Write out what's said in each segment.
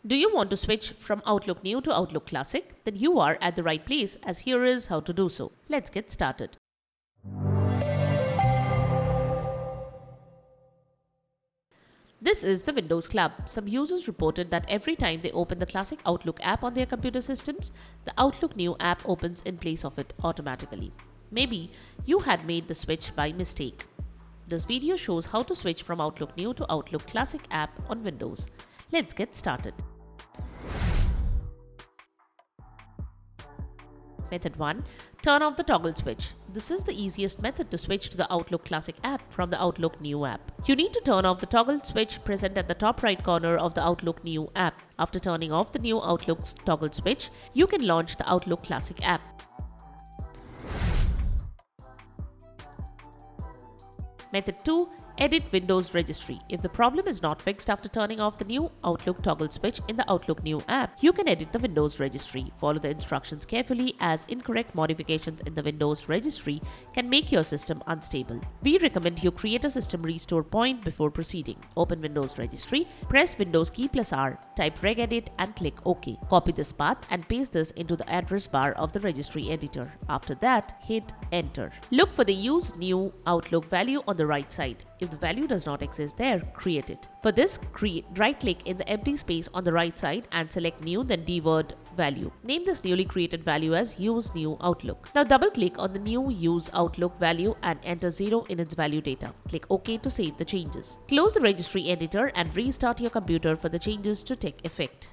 Do you want to switch from Outlook New to Outlook Classic? Then you are at the right place, as here is how to do so. Let's get started. This is the Windows Club. Some users reported that every time they open the classic Outlook app on their computer systems, the Outlook New app opens in place of it automatically. Maybe you had made the switch by mistake. This video shows how to switch from Outlook New to Outlook Classic app on Windows. Let's get started. Method 1. Turn off the toggle switch. This is the easiest method to switch to the Outlook Classic app from the Outlook New app. You need to turn off the toggle switch present at the top right corner of the Outlook New app. After turning off the new Outlook toggle switch, you can launch the Outlook Classic app. Method 2. Edit Windows Registry. If the problem is not fixed after turning off the new Outlook toggle switch in the Outlook New app, you can edit the Windows Registry. Follow the instructions carefully, as incorrect modifications in the Windows Registry can make your system unstable. We recommend you create a system restore point before proceeding. Open Windows Registry, press Windows key plus R, type regedit and click OK. Copy this path and paste this into the address bar of the registry editor. After that, hit Enter. Look for the Use New Outlook value on the right side. If the value does not exist there, create it. For this, right-click in the empty space on the right side and select New, then dword value. Name this newly created value as Use New Outlook. Now double-click on the new Use Outlook value and enter 0 in its value data. Click OK to save the changes. Close the registry editor and restart your computer for the changes to take effect.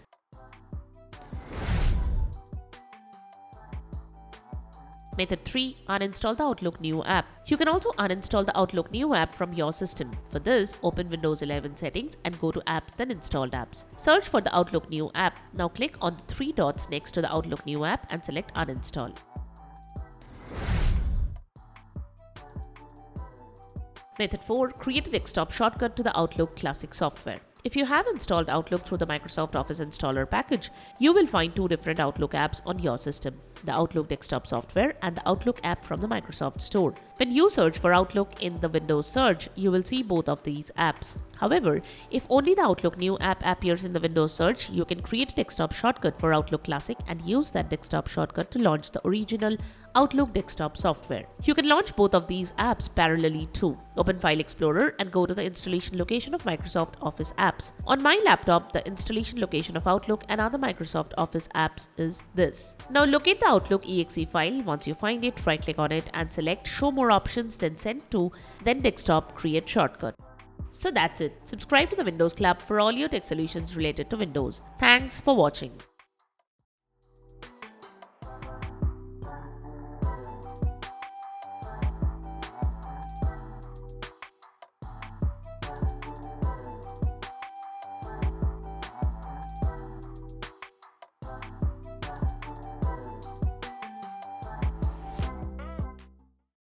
Method 3. Uninstall the Outlook New app. You can also uninstall the Outlook New app from your system. For this, open Windows 11 settings and go to Apps, then Installed Apps. Search for the Outlook New app. Now click on the 3 dots next to the Outlook New app and select Uninstall. Method 4. Create a desktop shortcut to the Outlook Classic software. If you have installed Outlook through the Microsoft Office installer package, you will find two different Outlook apps on your system: the Outlook desktop software and the Outlook app from the Microsoft Store. When you search for Outlook in the Windows search, you will see both of these apps. However, if only the Outlook New app appears in the Windows search, you can create a desktop shortcut for Outlook Classic and use that desktop shortcut to launch the original Outlook desktop software. You can launch both of these apps parallelly too. Open File Explorer and go to the installation location of Microsoft Office apps. On my laptop, the installation location of Outlook and other Microsoft Office apps is this. Now locate the Outlook exe file. Once you find it, right-click on it and select Show More Options, then Send To, then Desktop Create Shortcut. So that's it. Subscribe to the Windows Club for all your tech solutions related to Windows. Thanks for watching.